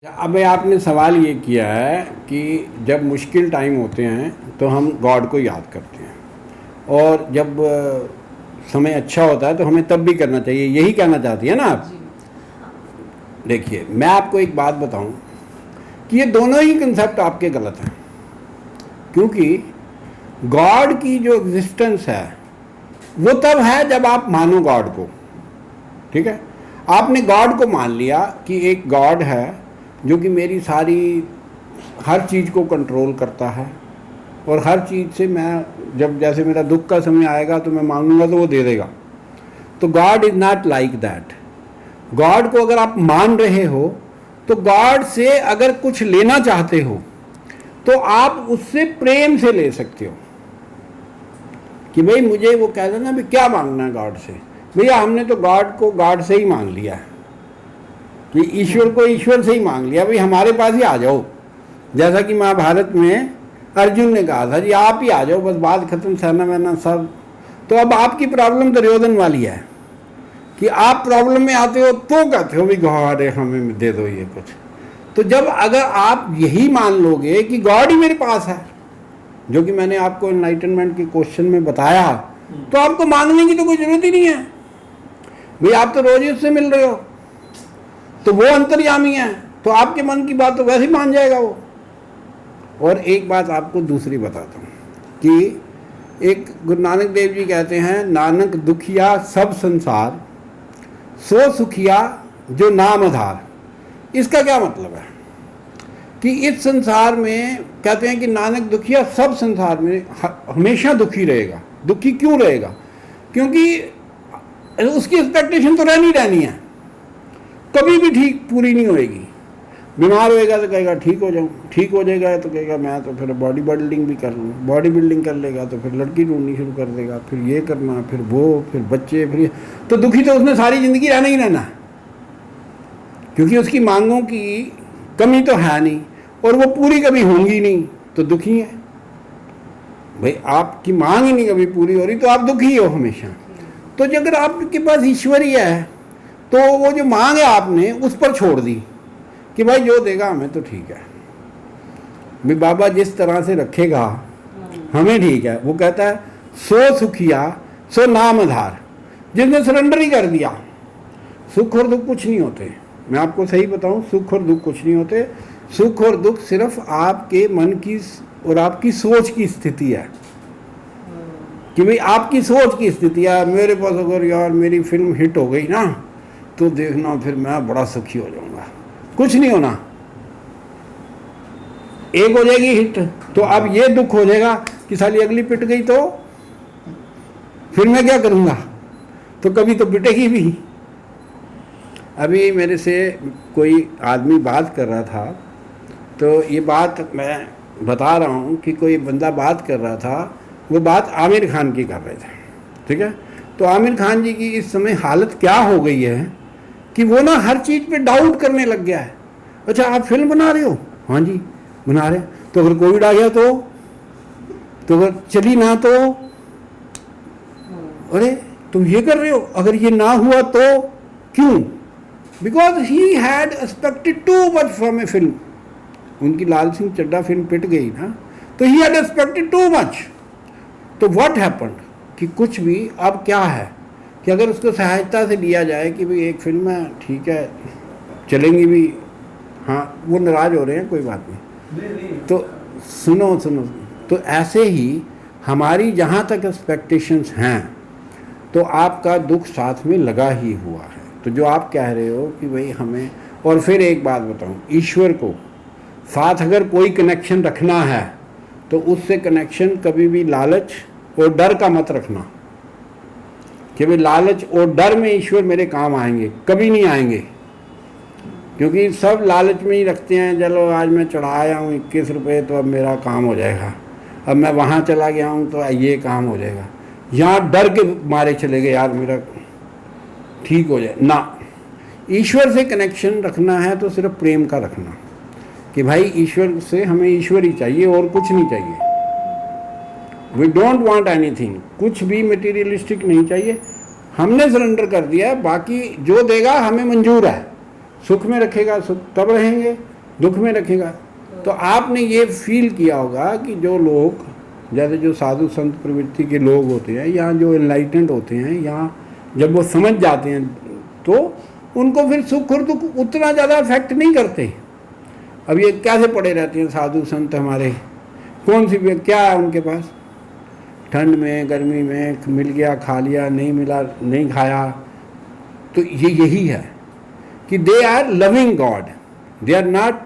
अब आपने सवाल ये किया है कि जब मुश्किल टाइम होते हैं तो हम गॉड को याद करते हैं और जब समय अच्छा होता है तो हमें तब भी करना चाहिए, यही कहना चाहती है ना आप? देखिए, मैं आपको एक बात बताऊं कि ये दोनों ही कंसेप्ट आपके गलत हैं, क्योंकि गॉड की जो एग्जिस्टेंस है वो तब है जब आप मानो गॉड को। ठीक है, आपने गॉड को मान लिया कि एक गॉड है जो कि मेरी सारी हर चीज़ को कंट्रोल करता है और हर चीज़ से मैं जब जैसे मेरा दुख का समय आएगा तो मैं मांगूंगा तो वो दे देगा। तो God is not like that. God को अगर आप मान रहे हो तो गॉड से अगर कुछ लेना चाहते हो तो आप उससे प्रेम से ले सकते हो कि भाई मुझे वो कह देना भी क्या मांगना है गॉड से। भैया हमने तो गॉड को गॉड से ही मान लिया है कि ईश्वर को ईश्वर से ही मांग लिया, भाई हमारे पास ही आ जाओ। जैसा कि महाभारत में अर्जुन ने कहा था जी आप ही आ जाओ, बस बात खत्म, सेना वैना सब। तो अब आपकी प्रॉब्लम दुर्योधन वाली है कि आप प्रॉब्लम में आते हो तो कहते हो भी गॉड हमें दे दो ये कुछ। तो जब अगर आप यही मान लोगे कि गॉड ही मेरे पास है, जो कि मैंने आपको एनलाइटनमेंट के क्वेश्चन में बताया, तो आपको मांगने की तो कोई जरूरत ही नहीं है। भाई आप तो रोज ही उससे मिल रहे हो, तो वो अंतर्यामी है, तो आपके मन की बात तो वैसे ही मान जाएगा वो। और एक बात आपको दूसरी बताता हूँ कि एक गुरु नानक देव जी कहते हैं, नानक दुखिया सब संसार सो सुखिया जो नाम आधार। इसका क्या मतलब है कि इस संसार में कहते हैं कि नानक दुखिया सब संसार में हमेशा दुखी रहेगा। दुखी क्यों रहेगा? क्योंकि उसकी एक्सपेक्टेशन तो रहनी है, कभी भी ठीक पूरी नहीं होएगी। बीमार होएगा तो कहेगा ठीक हो जाऊँ, ठीक हो जाएगा तो कहेगा मैं तो फिर बॉडी बिल्डिंग भी कर लूँ, बॉडी बिल्डिंग कर लेगा तो फिर लड़की ढूंढनी शुरू कर देगा, फिर ये करना, फिर वो, फिर बच्चे, फिर ये। तो दुखी तो उसने सारी ज़िंदगी रहना ही रहना, क्योंकि उसकी मांगों की कमी तो है नहीं और वो पूरी कभी होंगी नहीं, तो दुखी है। भाई आपकी मांग ही नहीं कभी पूरी हो रही तो आप दुखी हो हमेशा। तो अगर आपके पास ईश्वर ही है तो वो जो मांग है आपने उस पर छोड़ दी कि भाई जो देगा हमें तो ठीक है, भी बाबा जिस तरह से रखेगा हमें ठीक है। वो कहता है सो सुखिया सो नाम आधार। जिसने सरेंडर ही कर दिया, सुख और दुख कुछ नहीं होते। मैं आपको सही बताऊं, सुख और दुख कुछ नहीं होते। सुख और दुख सिर्फ आपके मन की और आपकी सोच की स्थिति है कि भाई आपकी सोच की स्थिति है। मेरे पास अगर यार मेरी फिल्म हिट हो गई ना तो देखना फिर मैं बड़ा सुखी हो जाऊंगा। कुछ नहीं होना, एक हो जाएगी हिट तो अब ये दुख हो जाएगा कि साली अगली पिट गई तो फिर मैं क्या करूंगा, तो कभी तो पिटेगी भी। अभी मेरे से कोई आदमी बात कर रहा था, तो ये बात मैं बता रहा हूँ कि कोई बंदा बात कर रहा था, वो बात आमिर खान की कर रहे थे। ठीक है, तो आमिर खान जी की इस समय हालत क्या हो गई है कि वो ना हर चीज़ पे डाउट करने लग गया है। अच्छा आप फिल्म बना रहे हो? हाँ जी बना रहे हैं। तो अगर कोविड आ गया तो अगर चली ना तो अरे तुम ये कर रहे हो, अगर ये ना हुआ तो क्यों? Because he had expected too much from A film. उनकी लाल सिंह चड्ढा फिल्म पिट गई ना, तो he had expected too much. तो व्हाट हैपेंड कि कुछ भी अब क्या है कि अगर उसको सहायता से लिया जाए कि भाई एक फिल्म है ठीक है चलेंगी भी, हाँ वो नाराज़ हो रहे हैं कोई बात नहीं, तो सुनो, तो ऐसे ही हमारी जहाँ तक एक्सपेक्टेशंस हैं तो आपका दुख साथ में लगा ही हुआ है। तो जो आप कह रहे हो कि भाई हमें, और फिर एक बात बताऊँ, ईश्वर को साथ अगर कोई कनेक्शन रखना है तो उससे कनेक्शन कभी भी लालच और डर का मत रखना कि भाई लालच और डर में ईश्वर मेरे काम आएंगे, कभी नहीं आएंगे। क्योंकि सब लालच में ही रखते हैं, चलो आज मैं चढ़ाया हूँ 21 रुपये तो अब मेरा काम हो जाएगा, अब मैं वहाँ चला गया हूँ तो ये काम हो जाएगा। यहाँ डर के मारे चले गए यार मेरा ठीक हो जाए ना। ईश्वर से कनेक्शन रखना है तो सिर्फ प्रेम का रखना कि भाई ईश्वर से हमें ईश्वर ही चाहिए और कुछ नहीं चाहिए। वी डोंट वांट एनीथिंग, कुछ भी मटेरियलिस्टिक नहीं चाहिए। हमने सरेंडर कर दिया है, बाकी जो देगा हमें मंजूर है। सुख में रखेगा सुख तब रहेंगे, दुख में रखेगा। तो आपने ये फील किया होगा कि जो लोग, जैसे जो साधु संत प्रवृत्ति के लोग होते हैं या जो एनलाइटेंड होते हैं, या जब वो समझ जाते हैं तो उनको फिर सुख और दुख उतना ज़्यादा अफेक्ट नहीं करते। अब ये कैसे पड़े रहते हैं साधु संत हमारे, कौन सी क्या है उनके पास, ठंड में गर्मी में मिल गया खा लिया, नहीं मिला नहीं खाया। तो ये यही है कि they are loving God, they are not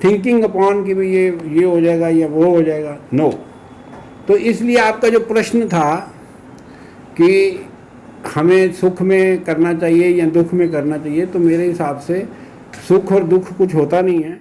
thinking upon कि भाई ये हो जाएगा या वो हो जाएगा, नो। तो इसलिए आपका जो प्रश्न था कि हमें सुख में करना चाहिए या दुख में करना चाहिए, तो मेरे हिसाब से सुख और दुख कुछ होता नहीं है।